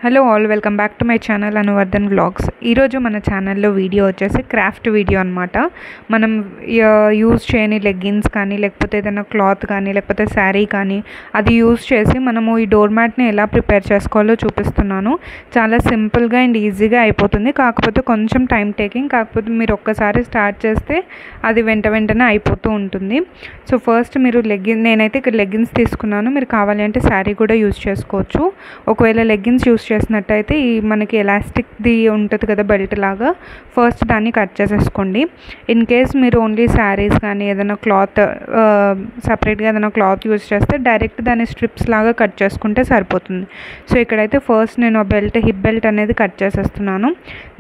Hello all, welcome back to my channel Anuvardhan vlogs. ఈరోజు మన ఛానల్లో వీడియో వచ్చేసి క్రాఫ్ట్ వీడియో అనమాట. మనం యూజ్ చేయని లెగ్గిన్స్ కానీ లేకపోతే ఏదైనా క్లాత్ కానీ లేకపోతే శారీ కానీ అది యూజ్ చేసి మనము ఈ డోర్ మ్యాట్ని ఎలా ప్రిపేర్ చేసుకోవాలో చూపిస్తున్నాను. చాలా సింపుల్గా అండ్ ఈజీగా అయిపోతుంది, కాకపోతే కొంచెం టైం టేకింగ్. కాకపోతే మీరు ఒక్కసారి స్టార్ట్ చేస్తే అది వెంటనే అయిపోతూ ఉంటుంది. సో ఫస్ట్ మీరు నేనైతే ఇక్కడ లెగ్గిన్స్ తీసుకున్నాను. మీరు కావాలి అంటే శారీ కూడా యూజ్ చేసుకోవచ్చు. ఒకవేళ లెగ్గిన్స్ యూజ్ చేసినట్టయితే ఈ మనకి ఎలాస్టిక్ది ఉంటుంది కదా బెల్ట్ లాగా, ఫస్ట్ దాన్ని కట్ చేసేసుకోండి. ఇన్ కేస్ మీరు ఓన్లీ శారీస్ కానీ ఏదైనా క్లాత్ సపరేట్గా ఏదైనా క్లాత్ యూజ్ చేస్తే డైరెక్ట్ దాన్ని స్ట్రిప్స్ లాగా కట్ చేసుకుంటే సరిపోతుంది. సో ఇక్కడైతే ఫస్ట్ నేను హిప్ బెల్ట్ అనేది కట్ చేసేస్తున్నాను.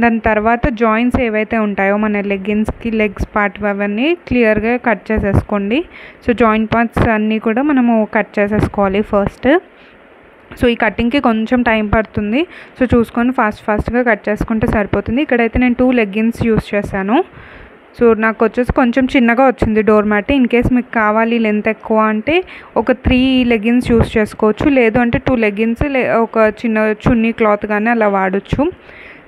దాని తర్వాత జాయింట్స్ ఏవైతే ఉంటాయో మన లెగ్గిన్స్కి లెగ్స్ పార్ట్ అవన్నీ క్లియర్గా కట్ చేసేసుకోండి. సో జాయింట్ పార్ట్స్ అన్నీ కూడా మనము కట్ చేసేసుకోవాలి ఫస్ట్. సో ఈ కటింగ్కి కొంచెం టైం పడుతుంది, సో చూసుకొని ఫాస్ట్గా కట్ చేసుకుంటే సరిపోతుంది. ఇక్కడైతే నేను 2 లెగ్గిన్స్ యూస్ చేశాను. సో నాకు వచ్చేసి కొంచెం చిన్నగా వచ్చింది డోర్ మ్యాట్. ఇన్ కేస్ మీకు కావాలి లెంత్ ఎక్కువ అంటే ఒక 3 లెగ్గిన్స్ యూస్ చేసుకోవచ్చు, లేదు అంటే 2 లెగ్గిన్స్ ఒక చిన్న చున్నీ క్లాత్ కానీ అలా వాడచ్చు.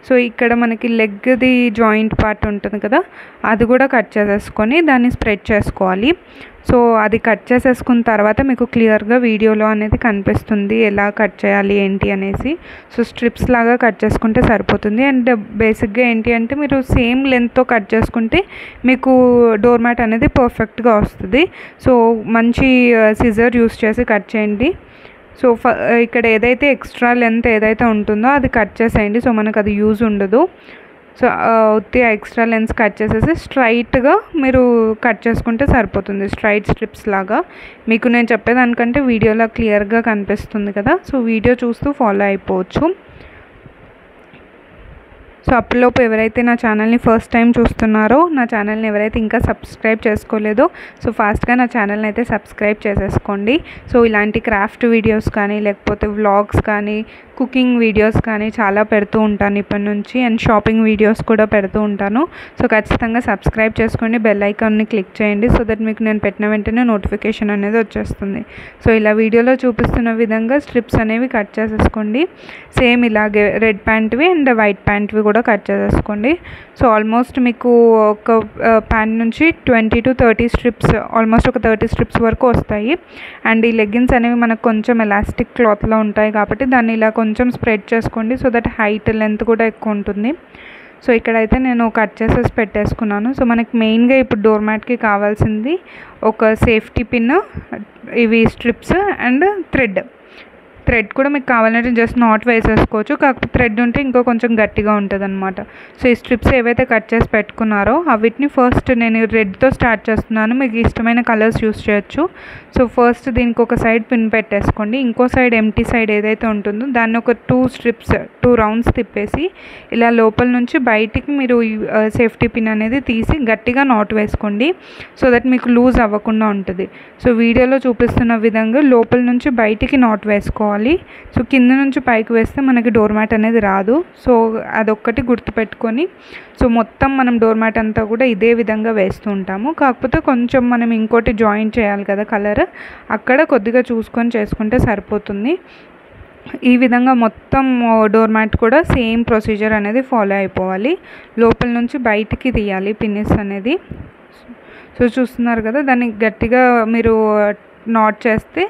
సో ఇక్కడ మనకి లెగ్ది జాయింట్ పార్ట్ ఉంటుంది కదా, అది కూడా కట్ చేసేసుకొని దాన్ని స్ప్రెడ్ చేసుకోవాలి. సో అది కట్ చేసేసుకున్న తర్వాత మీకు క్లియర్గా వీడియోలో అనేది కనిపిస్తుంది ఎలా కట్ చేయాలి ఏంటి అనేసి. సో స్ట్రిప్స్ లాగా కట్ చేసుకుంటే సరిపోతుంది. అండ్ బేసిక్గా ఏంటి అంటే మీరు సేమ్ లెంత్తో కట్ చేసుకుంటే మీకు డోర్ మ్యాట్ అనేది పర్ఫెక్ట్గా వస్తుంది. సో మంచి సిజర్ యూస్ చేసి కట్ చేయండి. సో ఇక్కడ ఏదైతే ఎక్స్ట్రా లెంత్ ఏదైతే ఉంటుందో అది కట్ చేసేయండి. సో మనకు అది యూజ్ ఉండదు. సో ఉత్తి ఎక్స్ట్రా లెన్స్ కట్ చేసేసి స్ట్రైట్గా మీరు కట్ చేసుకుంటే సరిపోతుంది, స్ట్రైట్ స్ట్రిప్స్ లాగా. మీకు నేను చెప్పేదానికంటే వీడియోలో క్లియర్గా కనిపిస్తుంది కదా, సో వీడియో చూస్తూ ఫాలో అయిపోవచ్చు. సో అప్పటిలోపు ఎవరైతే నా ఛానల్ని ఫస్ట్ టైం చూస్తున్నారో, నా ఛానల్ని ఎవరైతే ఇంకా సబ్స్క్రైబ్ చేసుకోలేదో, సో ఫాస్ట్గా నా ఛానల్ని అయితే సబ్స్క్రైబ్ చేసేసుకోండి. సో ఇలాంటి క్రాఫ్ట్ వీడియోస్ కానీ లేకపోతే వ్లాగ్స్ కానీ కుకింగ్ వీడియోస్ కానీ చాలా పెడుతూ ఉంటాను ఇప్పటి నుంచి. అండ్ షాపింగ్ వీడియోస్ కూడా పెడుతూ ఉంటాను. సో ఖచ్చితంగా సబ్స్క్రైబ్ చేసుకోండి, బెల్ ఐకాన్ని క్లిక్ చేయండి, సో దట్ మీకు నేను పెట్టిన వెంటనే నోటిఫికేషన్ అనేది వచ్చేస్తుంది. సో ఇలా వీడియోలో చూపిస్తున్న విధంగా స్ట్రిప్స్ అనేవి కట్ చేసేసుకోండి. సేమ్ ఇలాగే రెడ్ ప్యాంట్వి అండ్ వైట్ ప్యాంట్వి కూడా కట్ చేసేసుకోండి. సో ఆల్మోస్ట్ మీకు ఒక ప్యాంట్ నుంచి 20 to 30 స్ట్రిప్స్, ఆల్మోస్ట్ ఒక 30 స్ట్రిప్స్ వరకు వస్తాయి. అండ్ ఈ లెగ్గిన్స్ అనేవి మనకు కొంచెం ఎలాస్టిక్ క్లాత్లో ఉంటాయి కాబట్టి దాన్ని ఇలా కొంచెం స్ప్రెడ్ చేసుకోండి, సో దట్ హైట్ లెంత్ కూడా ఎక్కువ ఉంటుంది. సో ఇక్కడైతే నేను కట్ చేసేసి పెట్టేసుకున్నాను. సో మనకి మెయిన్గా ఇప్పుడు డోర్ మ్యాట్కి కావాల్సింది ఒక సేఫ్టీ పిన్, ఇవి స్ట్రిప్స్ అండ్ థ్రెడ్ కూడా మీకు కావాలంటే జస్ట్ నాట్ వేసేసుకోవచ్చు, కాకపోతే థ్రెడ్ ఉంటే ఇంకో కొంచెం గట్టిగా ఉంటుంది అనమాట. సో ఈ స్ట్రిప్స్ ఏవైతే కట్ చేసి పెట్టుకున్నారో వీటిని ఫస్ట్ నేను రెడ్తో స్టార్ట్ చేస్తున్నాను. మీకు ఇష్టమైన కలర్స్ యూస్ చేయొచ్చు. సో ఫస్ట్ దీనికి ఒక సైడ్ పిన్ పెట్టేసుకోండి, ఇంకో సైడ్ ఎంటీ సైడ్ ఏదైతే ఉంటుందో దాన్ని ఒక 2 రౌండ్స్ తిప్పేసి ఇలా లోపల నుంచి బయటికి మీరు సేఫ్టీ పిన్ అనేది తీసి గట్టిగా నాట్ వేసుకోండి, సో దట్ మీకు లూజ్ అవ్వకుండా ఉంటుంది. సో వీడియోలో చూపిస్తున్న విధంగా లోపల నుంచి బయటికి నాట్ వేసుకోవాలి. సో కింద నుంచి పైకి వేస్తే మనకి డోర్ మ్యాట్ అనేది రాదు. సో అదొక్కటి గుర్తుపెట్టుకొని, సో మొత్తం మనం డోర్ మ్యాట్ అంతా కూడా ఇదే విధంగా వేస్తూ ఉంటాము. కాకపోతే కొంచెం మనం ఇంకోటి జాయిన్ చేయాలి కదా కలర్, అక్కడ కొద్దిగా చూసుకొని చేసుకుంటే సరిపోతుంది. ఈ విధంగా మొత్తం డోర్ మ్యాట్ కూడా సేమ్ ప్రొసీజర్ అనేది ఫాలో అయిపోవాలి. లోపల నుంచి బయటికి తీయాలి పిన్నిస్ అనేది. సో చూస్తున్నారు కదా, దాన్ని గట్టిగా మీరు నాట్ చేస్తే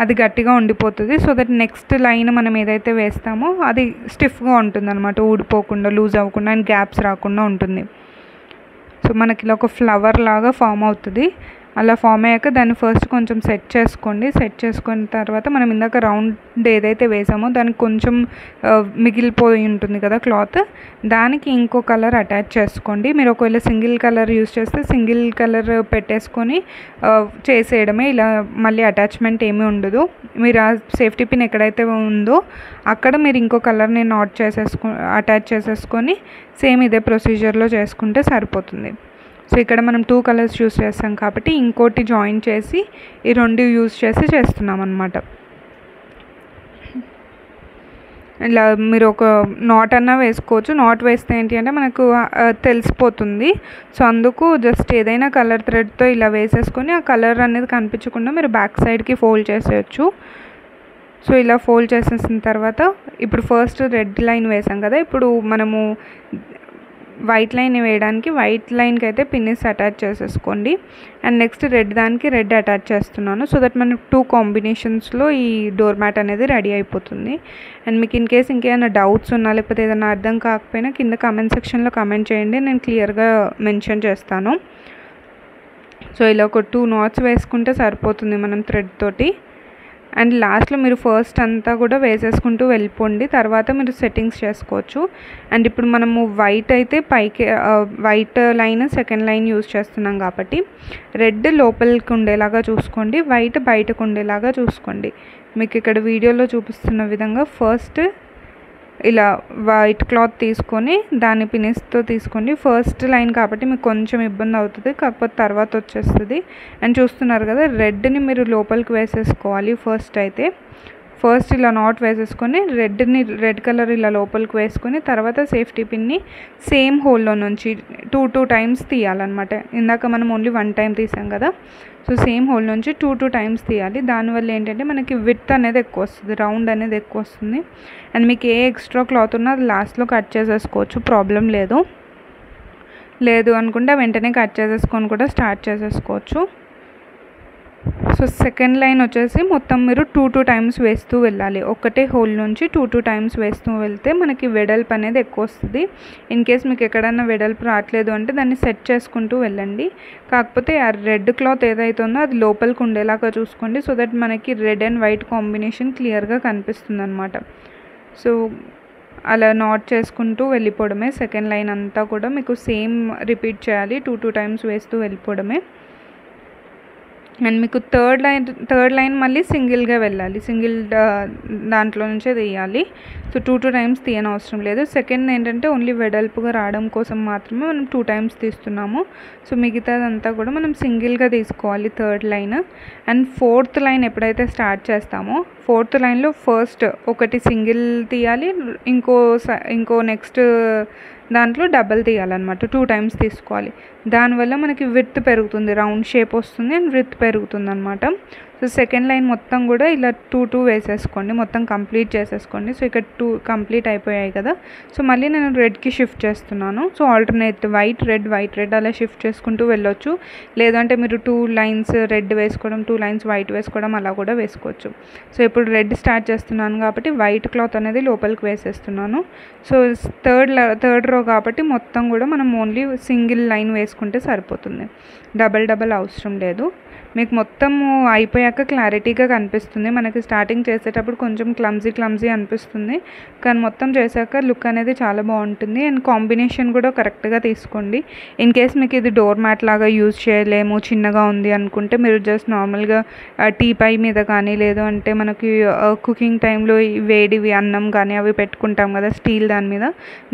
అది గట్టిగా ఉండిపోతుంది. సో దట్ నెక్స్ట్ లైన్ మనం ఏదైతే వేస్తామో అది స్టిఫ్గా ఉంటుంది అనమాట, ఊడిపోకుండా లూజ్ అవ్వకుండా అండ్ గ్యాప్స్ రాకుండా ఉంటుంది. సో మనకి ఇలా ఒక ఫ్లవర్ లాగా ఫామ్ అవుతుంది. అలా ఫామ్ అయ్యాక దాన్ని ఫస్ట్ కొంచెం సెట్ చేసుకోండి. సెట్ చేసుకున్న తర్వాత మనం ఇందాక రౌండ్ ఏదైతే వేసామో దానికి కొంచెం మిగిలిపోయి ఉంటుంది కదా క్లాత్, దానికి ఇంకో కలర్ అటాచ్ చేసుకోండి. మీరు ఒకవేళ సింగిల్ కలర్ యూస్ చేస్తే సింగిల్ కలర్ పెట్టేసుకొని చేసేయడమే, ఇలా మళ్ళీ అటాచ్మెంట్ ఏమీ ఉండదు. మీరు ఆ సేఫ్టీ పిన్ ఎక్కడైతే ఉందో అక్కడ మీరు ఇంకో కలర్ని అటాచ్ చేసేసుకొని సేమ్ ఇదే ప్రొసీజర్లో చేసుకుంటే సరిపోతుంది. సో ఇక్కడ మనం 2 కలర్స్ యూస్ చేస్తాం కాబట్టి ఇంకోటి జాయిన్ చేసి ఈ 2 యూస్ చేసి చేస్తున్నాం అన్నమాట. ఇలా మీరు ఒక నాట్ అన్నా వేసుకోవచ్చు. నాట్ వేస్తే ఏంటి అంటే మనకు తెలిసిపోతుంది. సో అందుకు జస్ట్ ఏదైనా కలర్ థ్రెడ్తో ఇలా వేసేసుకొని ఆ కలర్ అనేది కనిపించకుండా మీరు బ్యాక్ సైడ్కి ఫోల్డ్ చేసేయచ్చు. సో ఇలా ఫోల్డ్ చేసేసిన తర్వాత ఇప్పుడు ఫస్ట్ రెడ్ లైన్ వేసాం కదా, ఇప్పుడు మనము వైట్ లైన్ వేయడానికి వైట్ లైన్కి అయితే పిన్నిస్ అటాచ్ చేసేసుకోండి. అండ్ నెక్స్ట్ రెడ్ దానికి రెడ్ అటాచ్ చేస్తున్నాను. సో దట్ మనకు 2 కాంబినేషన్స్లో ఈ డోర్ మ్యాట్ అనేది రెడీ అయిపోతుంది. అండ్ మీకు ఇన్ కేస్ ఇంకేమైనా డౌట్స్ ఉన్నా లేకపోతే ఏదైనా అర్థం కాకపోయినా కింద కామెంట్ సెక్షన్లో కామెంట్ చేయండి, నేను క్లియర్గా మెన్షన్ చేస్తాను. సో ఇలా ఒక 2 knots వేసుకుంటే సరిపోతుంది మనం థ్రెడ్ తోటి. అండ్ లాస్ట్లో మీరు ఫస్ట్ అంతా కూడా వేసేసుకుంటూ వెళ్ళిపోండి, తర్వాత మీరు సెట్టింగ్స్ చేసుకోవచ్చు. అండ్ ఇప్పుడు మనము వైట్ అయితే పైకి white line second line use చేస్తున్నాం కాబట్టి రెడ్ లోపలికి ఉండేలాగా చూసుకోండి, వైట్ బయటకు ఉండేలాగా చూసుకోండి. మీకు ఇక్కడ వీడియోలో చూపిస్తున్న విధంగా ఫస్ట్ ఇలా వైట్ క్లాత్ తీసుకొని దాన్ని పినిస్తో తీసుకోండి. ఫస్ట్ లైన్ కాబట్టి మీకు కొంచెం ఇబ్బంది అవుతుంది, కాకపోతే తర్వాత వచ్చేస్తుంది. అండ్ చూస్తున్నారు కదా, రెడ్ని మీరు లోపలికి వేసేసుకోవాలి. ఫస్ట్ ఇలా నాట్ వేసేసుకొని రెడ్ కలర్ ఇలా లోపలికి వేసుకొని తర్వాత సేఫ్టీ పిన్ని సేమ్ హోల్లో నుంచి 2 times తీయాలన్నమాట. ఇందాక మనం ఓన్లీ 1 time తీసాం కదా, సో సేమ్ హోల్ నుంచి 2 times తీయాలి. దానివల్ల ఏంటంటే మనకి విడ్త్ అనేది ఎక్కువ వస్తుంది, రౌండ్ అనేది ఎక్కువ వస్తుంది. అండ్ మీకు ఏ ఎక్స్ట్రా క్లాత్ ఉన్నా అది లాస్ట్లో కట్ చేసేసుకోవచ్చు, ప్రాబ్లం లేదు అనుకుంటే వెంటనే కట్ చేసేసుకొని కూడా స్టార్ట్ చేసేసుకోవచ్చు. సో సెకండ్ లైన్ వచ్చేసి మొత్తం మీరు 2 times వేస్తూ వెళ్ళాలి. ఒకటే హోల్ నుంచి 2 times వేస్తూ వెళ్తే మనకి వెడల్పు అనేది ఎక్కువ వస్తుంది. ఇన్ కేస్ మీకు ఎక్కడైనా వెడల్పు రావట్లేదు అంటే దాన్ని సెట్ చేసుకుంటూ వెళ్ళండి. కాకపోతే ఆ రెడ్ క్లాత్ ఏదైతుందో అది లోపలికి ఉండేలాగా చూసుకోండి, సో దట్ మనకి రెడ్ అండ్ వైట్ కాంబినేషన్ క్లియర్గా కనిపిస్తుంది అనమాట. సో అలా నాట్ చేసుకుంటూ వెళ్ళిపోవడమే. సెకండ్ లైన్ అంతా కూడా మీకు సేమ్ రిపీట్ చేయాలి, 2 times వేస్తూ వెళ్ళిపోవడమే. అండ్ మీకు థర్డ్ లైన్ మళ్ళీ సింగిల్గా వెళ్ళాలి, సింగిల్ దాంట్లో నుంచే తీయాలి. సో 2 times తీయని అవసరం లేదు. సెకండ్ ఏంటంటే ఓన్లీ వెడల్పుగా రావడం కోసం మాత్రమే మనం 2 times తీస్తున్నాము. సో మిగతాదంతా కూడా మనం సింగిల్గా తీసుకోవాలి third line. And fourth line ఎప్పుడైతే స్టార్ట్ చేస్తామో ఫోర్త్ లైన్లో ఫస్ట్ ఒకటి సింగిల్ తీయాలి, ఇంకో నెక్స్ట్ దాంట్లో డబల్ తీయాలన్నమాట, 2 times తీసుకోవాలి. దానివల్ల మనకి విడ్త్ పెరుగుతుంది, రౌండ్ షేప్ వస్తుంది అండ్ విడ్త్ పెరుగుతుంది అనమాట. సో సెకండ్ లైన్ మొత్తం కూడా ఇలా 2 వేసేసుకోండి, మొత్తం కంప్లీట్ చేసేసుకోండి. సో ఇక్కడ 2 కంప్లీట్ అయిపోయాయి కదా. సో మళ్ళీ నేను రెడ్కి షిఫ్ట్ చేస్తున్నాను. సో ఆల్టర్నేట్ వైట్ రెడ్ అలా షిఫ్ట్ చేసుకుంటూ వెళ్ళొచ్చు. లేదంటే మీరు 2 lines రెడ్ వేసుకోవడం, 2 lines వైట్ వేసుకోవడం అలా కూడా వేసుకోవచ్చు. సో ఇప్పుడు రెడ్ స్టార్ట్ చేస్తున్నాను కాబట్టి వైట్ క్లాత్ అనేది లోపలికి వేసేస్తున్నాను. సో థర్డ్ రో కాబట్టి మొత్తం కూడా మనం ఓన్లీ సింగిల్ లైన్ వేసుకుంటే సరిపోతుంది, డబల్ అవసరం లేదు. మీకు మొత్తము అయిపోయాక క్లారిటీగా కనిపిస్తుంది. మనకి స్టార్టింగ్ చేసేటప్పుడు కొంచెం క్లమ్జీ అనిపిస్తుంది, కానీ మొత్తం చేశాక లుక్ అనేది చాలా బాగుంటుంది. అండ్ కాంబినేషన్ కూడా కరెక్ట్గా తీసుకోండి. ఇన్ కేస్ మీకు ఇది డోర్ మ్యాట్ లాగా యూజ్ చేయలేము, చిన్నగా ఉంది అనుకుంటే మీరు జస్ట్ నార్మల్గా టీపై మీద కానీ లేదు అంటే మనకి కుకింగ్ టైంలో వేడివి అన్నం కానీ అవి పెట్టుకుంటాం కదా స్టీల్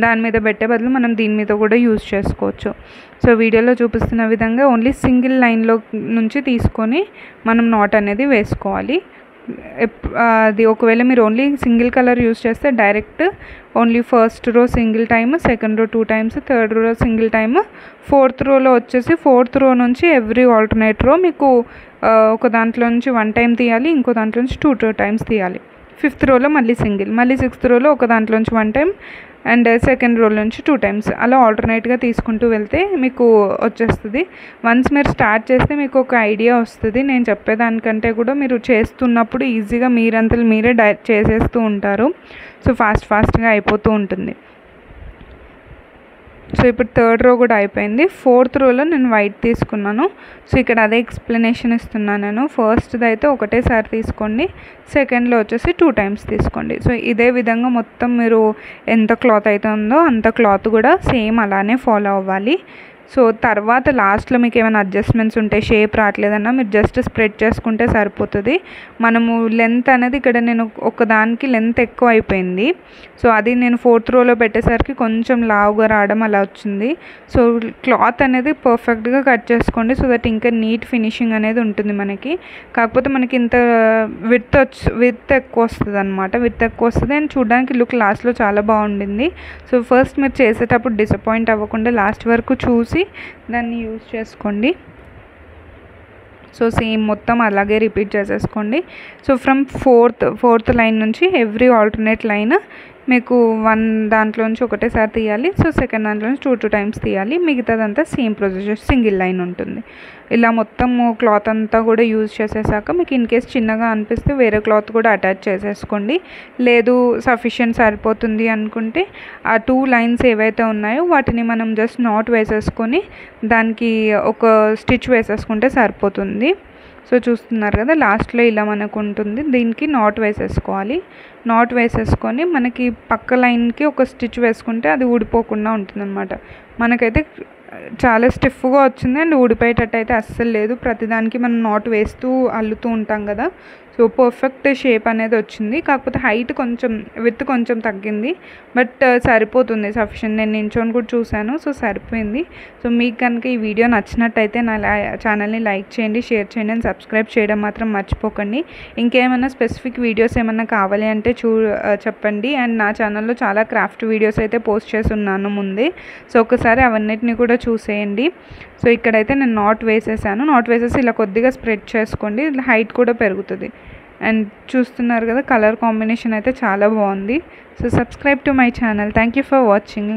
దాని మీద పెట్టే బదులు మనం దీని మీద కూడా యూజ్ చేసుకోవచ్చు. సో వీడియోలో చూపిస్తున్న విధంగా ఓన్లీ సింగిల్ లైన్లో నుంచి తీసుకొని మనం నాట్ అనేది వేసుకోవాలి. అది ఒకవేళ మీరు ఓన్లీ సింగిల్ కలర్ యూజ్ చేస్తే direct only first row single time, second row 2 times, third row single time, fourth రోలో వచ్చేసి ఫోర్త్ రో నుంచి ఎవ్రీ ఆల్టర్నేట్ రో మీకు ఒక దాంట్లో నుంచి 1 time తీయాలి, ఇంకో దాంట్లో నుంచి 2 times తీయాలి. ఫిఫ్త్ రోలో మళ్ళీ సింగిల్, మళ్ళీ సిక్స్త్ రోలో ఒక దాంట్లో నుంచి 1 time అండ్ సెకండ్ రోల్ నుంచి 2 times అలా ఆల్టర్నేట్గా తీసుకుంటూ వెళ్తే మీకు వచ్చేస్తుంది. వన్స్ మీరు స్టార్ట్ చేస్తే మీకు ఒక ఐడియా వస్తుంది. నేను చెప్పేదానికంటే కూడా మీరు చేస్తున్నప్పుడు ఈజీగా మీరంతలు మీరే చేసేస్తూ ఉంటారు. సో ఫాస్ట్గా అయిపోతూ ఉంటుంది. సో ఇప్పుడు థర్డ్ రో కూడా అయిపోయింది. ఫోర్త్ రోలో నేను వైట్ తీసుకున్నాను. సో ఇక్కడ అదే ఎక్స్ప్లెనేషన్ ఇస్తున్నాను నేను. ఫస్ట్ది అయితే ఒకటేసారి తీసుకోండి, సెకండ్లో వచ్చేసి 2 times తీసుకోండి. సో ఇదే విధంగా మొత్తం మీరు ఎంత క్లాత్ అయితే ఉందో అంత క్లాత్ కూడా సేమ్ అలానే ఫాలో అవ్వాలి. సో తర్వాత లాస్ట్లో మీకు ఏమైనా అడ్జస్ట్మెంట్స్ ఉంటే షేప్ రావట్లేదన్నా మీరు జస్ట్ స్ప్రెడ్ చేసుకుంటే సరిపోతుంది. మనము లెంత్ అనేది ఇక్కడ నేను ఒకదానికి లెంత్ ఎక్కువ అయిపోయింది. సో అది నేను ఫోర్త్ రోలో పెట్టేసరికి కొంచెం లావుగా రావడం అలా వచ్చింది. సో క్లాత్ అనేది పర్ఫెక్ట్గా కట్ చేసుకోండి, సో దట్ ఇంకా నీట్ ఫినిషింగ్ అనేది ఉంటుంది మనకి. కాకపోతే మనకి ఇంత విత్ ఎక్కువ వస్తుంది అనమాట, విత్ ఎక్కువ వస్తుంది అండ్ చూడడానికి లుక్ లాస్ట్లో చాలా బాగుండింది. సో ఫస్ట్ మీరు చేసేటప్పుడు డిసప్పాయింట్ అవ్వకుండా లాస్ట్ వరకు చూసి దాన్ని యూజ్ చేసుకోండి. సో సేమ్ మొత్తం అలాగే రిపీట్ చేసేసుకోండి. సో ఫ్రమ్ ఫోర్త్ లైన్ నుంచి ఎవ్రీ ఆల్టర్నేట్ లైన్ మీకు వన్ దాంట్లోంచి ఒకటేసారి తీయాలి. సో సెకండ్ దాంట్లోంచి 2 టైమ్స్ తీయాలి. మిగతాదంతా సేమ్ ప్రొసీజర్, సింగిల్ లైన్ ఉంటుంది. ఇలా మొత్తము క్లాత్ అంతా కూడా యూజ్ చేసేసాక మీకు ఇన్ కేస్ చిన్నగా అనిపిస్తే వేరే క్లాత్ కూడా అటాచ్ చేసేసుకోండి. లేదు సఫిషియెంట్ సరిపోతుంది అనుకుంటే ఆ 2 లైన్స్ ఏవైతే ఉన్నాయో వాటిని మనం జస్ట్ నాట్ వేసేసుకొని దానికి ఒక స్టిచ్ వేసేసుకుంటే సరిపోతుంది. సో చూస్తున్నారు కదా, లాస్ట్లో ఇలా మనకు ఉంటుంది. దీనికి నాట్ వేసేసుకోవాలి. నాట్ వేసేసుకొని మనకి పక్క లైన్కి ఒక స్టిచ్ వేసుకుంటే అది ఊడిపోకుండా ఉంటుందన్నమాట. మనకైతే చాలా స్టిఫ్గా వచ్చింది అండ్ ఊడిపోయేటట్టు అయితే అస్సలు లేదు. ప్రతిదానికి మనం నాట్ వేస్తూ అల్లుతూ ఉంటాం కదా, సో పర్ఫెక్ట్ షేప్ అనేది వచ్చింది. కాకపోతే హైట్ కొంచెం విత్ కొంచెం తగ్గింది, బట్ సరిపోతుంది సఫిషియెంట్. నేను నించొని కూడా చూశాను, సో సరిపోయింది. సో మీకు కనుక ఈ వీడియో నచ్చినట్టయితే నా ఛానల్ని లైక్ చేయండి, షేర్ చేయండి అండ్ సబ్స్క్రైబ్ చేయడం మాత్రం మర్చిపోకండి. ఇంకేమైనా స్పెసిఫిక్ వీడియోస్ ఏమైనా కావాలి అంటే చెప్పండి. అండ్ నా ఛానల్లో చాలా క్రాఫ్ట్ వీడియోస్ అయితే పోస్ట్ చేసి ఉన్నాను ముందే, సో ఒకసారి అవన్నిటిని కూడా చూసేయండి. సో ఇక్కడైతే నేను నాట్ వేసేసాను. నాట్ వేసేసి ఇలా కొద్దిగా స్ప్రెడ్ చేసుకోండి, ఇలా హైట్ కూడా పెరుగుతుంది. అండ్ చూస్తున్నారు కదా, కలర్ కాంబినేషన్ అయితే చాలా బాగుంది. So subscribe to my channel. Thank you for watching.